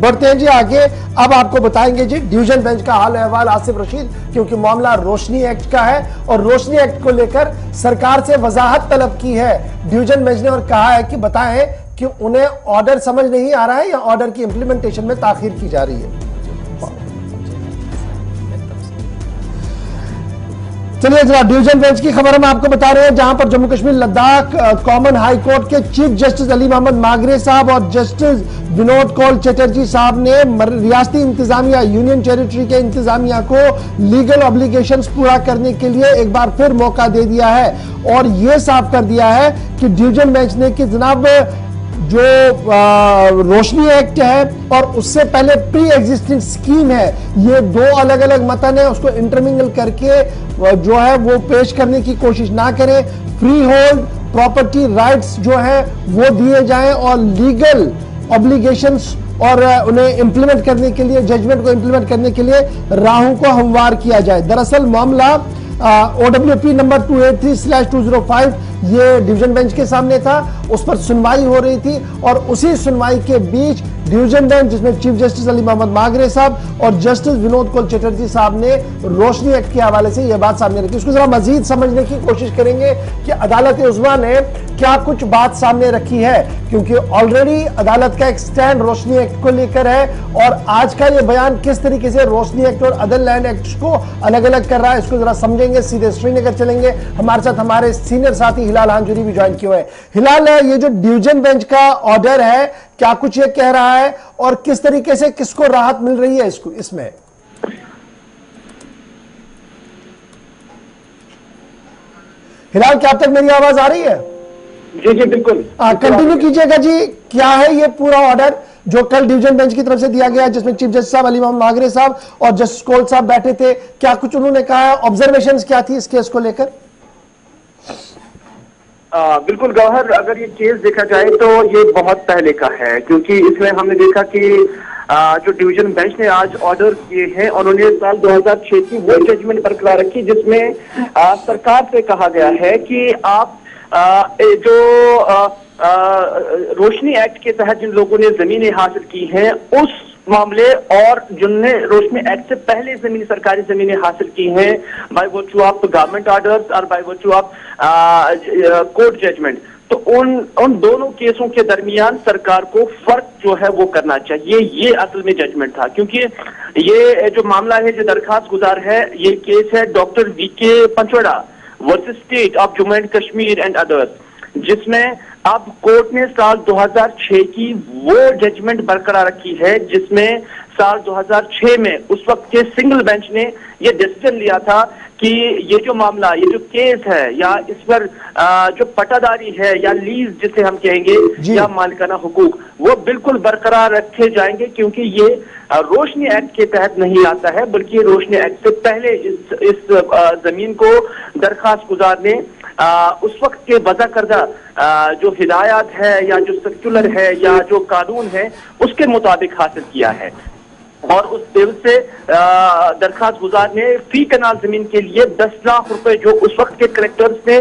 बढ़ते हैं जी आगे। अब आपको बताएंगे जी डिवीजन बेंच का हाल अहवाल आसिफ रशीद, क्योंकि मामला रोशनी एक्ट का है और रोशनी एक्ट को लेकर सरकार से वजाहत तलब की है डिवीजन बेंच ने और कहा है कि बताएं कि उन्हें ऑर्डर समझ नहीं आ रहा है या ऑर्डर की इंप्लीमेंटेशन में ताखीर की जा रही है। चलिए जरा डिवीजन बेंच की खबर हम आपको बता रहे हैं, जहां पर Jammu Kashmir Ladakh common high court के चीफ जस्टिस अली मोहम्मद मागरे साहब और जस्टिस विनोद कौल चटर्जी साहब ने रियासती इंतजामिया यूनियन टेरिटरी के इंतजामिया को लीगल ऑब्लिगेशंस पूरा करने के लिए एक बार फिर मौका दे दिया है और यह साफ कर दिया है कि डिवीजन बेंच ने कि जनाब जो रोशनी एक्ट है और उससे पहले प्री एग्जिस्टिंग स्कीम है, ये दो अलग अलग मतन है, उसको इंटरमिंगल करके जो है वो पेश करने की कोशिश ना करें। फ्री होल्ड प्रॉपर्टी राइट्स जो है वो दिए जाएं और लीगल ऑब्लिगेशंस और उन्हें इंप्लीमेंट करने के लिए, जजमेंट को इंप्लीमेंट करने के लिए राहों को हमवार किया जाए। दरअसल मामला OWP नंबर 283/205 ये डिवीजन बेंच के सामने था, उस पर सुनवाई हो रही थी और उसी सुनवाई के बीच डिवीजन बेंच जिसमें चीफ जस्टिस अली मोहम्मद मागरे साहब और जस्टिस विनोद कौल चटर्जी साहब ने रोशनी एक्ट के हवाले से यह बात सामने रखी। उसको जरा मजीद समझने की कोशिश करेंगे कि अदालत उज़्मा ने क्या कुछ बात सामने रखी है, क्योंकि ऑलरेडी अदालत का एक स्टैंड रोशनी एक्ट को लेकर है और आज का यह बयान किस तरीके से रोशनी एक्ट और अदर लैंड एक्ट को अलग अलग कर रहा है, इसको जरा समझेंगे। सीधे श्रीनगर चलेंगे, हमारे साथ हमारे सीनियर साथी हिलाल हांजुरी भी ज्वाइन किए हुए हैं। हिलाल, ये जो डिवीजन बेंच का ऑर्डर है क्या कुछ ये कह रहा है और किस तरीके से किसको राहत मिल रही है इसमें? हिलाल, क्या अब तक मेरी आवाज आ रही है? जी जी बिल्कुल, कंटिन्यू कीजिएगा जी। क्या है ये पूरा ऑर्डर जो कल डिवीजन बेंच की तरफ से दिया गया, जिसमें चीफ जस्टिस साहब अली मोहम्मद मागरे साहब और जस्टिस कौल साहब बैठे थे, क्या कुछ उन्होंने कहा है? ऑब्जर्वेशंस क्या थी इस केस को लेकर? बिल्कुल गौहर, अगर ये केस देखा जाए तो ये बहुत पहले का है, क्योंकि इसमें हमने देखा कि जो डिवीजन बेंच ने आज ऑर्डर किए हैं, उन्होंने साल 2006 की वो जजमेंट बरकरार रखी जिसमें सरकार से कहा गया है कि आप रोशनी एक्ट के तहत जिन लोगों ने जमीनें हासिल की हैं उस मामले और जिनने रोशनी एक्ट से पहले जमीन सरकारी जमीनें हासिल की हैं by virtue of government orders और by virtue of court judgment, तो उन दोनों केसों के दरमियान सरकार को फर्क जो है वो करना चाहिए। ये असल में जजमेंट था, क्योंकि ये जो मामला है, जो दरखास्त गुजार है, ये केस है doctor VK Panchoda versus state of Jammu and Kashmir and others, जिसमें अब कोर्ट ने साल 2006 की वो जजमेंट बरकरार रखी है जिसमें साल 2006 में उस वक्त के सिंगल बेंच ने ये डिसीजन लिया था कि ये जो मामला, ये जो केस है या इस पर जो पट्टादारी है या लीज जिसे हम कहेंगे या मालिकाना हुकूक, वो बिल्कुल बरकरार रखे जाएंगे, क्योंकि ये रोशनी एक्ट के तहत नहीं आता है, बल्कि रोशनी एक्ट से पहले इस जमीन को दरखास्त गुजार ने उस वक्त के वज़ा करदा जो हिदायत है या जो सर्कुलर है या जो कानून है उसके मुताबिक हासिल किया है। और उस बिल से दरखास्त गुजार ने फी कनाल जमीन के लिए 10 लाख रुपए जो उस वक्त के कलेक्टर्स ने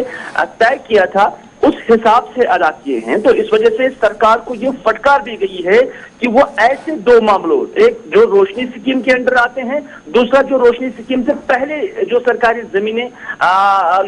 तय किया था उस हिसाब से अदा किए हैं। तो इस वजह से सरकार को ये फटकार दी गई है कि वो ऐसे दो मामलों, एक जो रोशनी स्कीम के अंडर आते हैं, दूसरा जो रोशनी स्कीम से पहले जो सरकारी जमीनें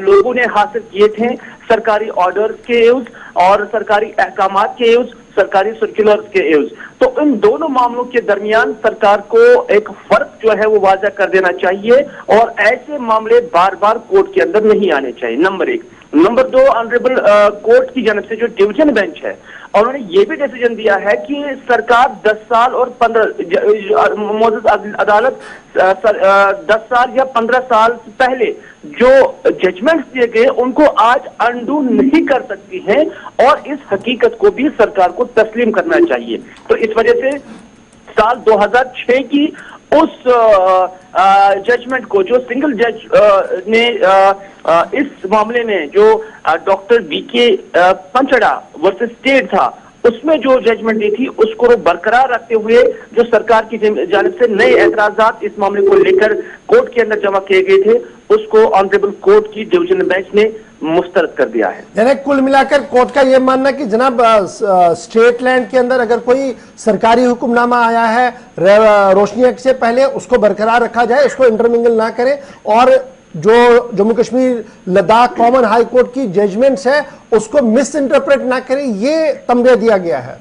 लोगों ने हासिल किए थे सरकारी ऑर्डर के एवज और सरकारी अहकामात के एवज, सरकारी सर्कुलर के एवज, तो इन दोनों मामलों के दरमियान सरकार को एक फर्क जो है वो वाज़ा कर देना चाहिए और ऐसे मामले बार बार कोर्ट के अंदर नहीं आने चाहिए, नंबर एक। नंबर दो, ऑनरेबल कोर्ट की जानब से जो डिवीजन बेंच है, उन्होंने ये भी डिसीजन दिया है कि सरकार 10 साल और 15 मौजूद अदालत 10 साल या 15 साल से पहले जो जजमेंट्स दिए गए उनको आज अनडू नहीं कर सकती है और इस हकीकत को भी सरकार को तस्लीम करना चाहिए। तो इस वजह से साल 2006 की उस जजमेंट को जो सिंगल जज ने इस मामले में जो डॉक्टर VK पंचड़ा वर्सेस स्टेट था उसमें जो जजमेंट दी थी उसको बरकरार रखते हुए जो सरकार की जानिब से नए एतराजात इस मामले को लेकर कोर्ट के अंदर जमा किए गए थे उसको ऑनरेबल कोर्ट की डिवीजन बेंच ने मुस्तरद कर दिया है। यानी कुल मिलाकर कोर्ट का यह मानना कि जनाब स्टेट लैंड के अंदर अगर कोई सरकारी हुक्मनामा आया है रोशनी एक्ट से पहले, उसको बरकरार रखा जाए, उसको इंटरमिंगल ना करें, और जो Jammu Kashmir Ladakh common high court की जजमेंट्स है उसको मिस इंटरप्रेट ना करें, ये तमगा दिया गया है।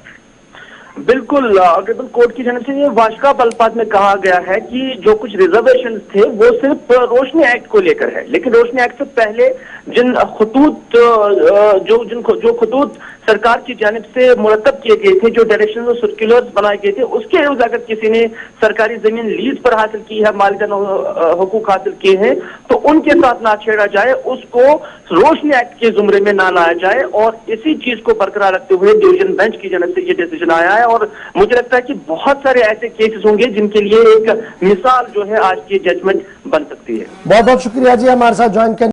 बिल्कुल, ऑनरेबल कोर्ट की जानब से ये वाशकाब अल्फाज में कहा गया है कि जो कुछ रिजर्वेशन थे वो सिर्फ रोशनी एक्ट को लेकर है, लेकिन रोशनी एक्ट से पहले जिन खतूत जो खतूत सरकार की जानिब से मुरतब किए गए थे, जो डायरेक्शन और सर्कुलर्स बनाए गए थे, उसके एवज अगर किसी ने सरकारी जमीन लीज पर हासिल की है, मालिकाना हुकूक हासिल किए हैं, तो उनके साथ ना छेड़ा जाए, उसको रोशनी एक्ट के जुमरे में ना लाया जाए। और इसी चीज को बरकरार रखते हुए डिवीजन बेंच की जानिब से ये डिसीजन आया है। और मुझे लगता है कि बहुत सारे ऐसे केसेस होंगे जिनके लिए एक मिसाल जो है आज की जजमेंट बन सकती है। बहुत बहुत शुक्रिया जी हमारे साथ ज्वाइन करने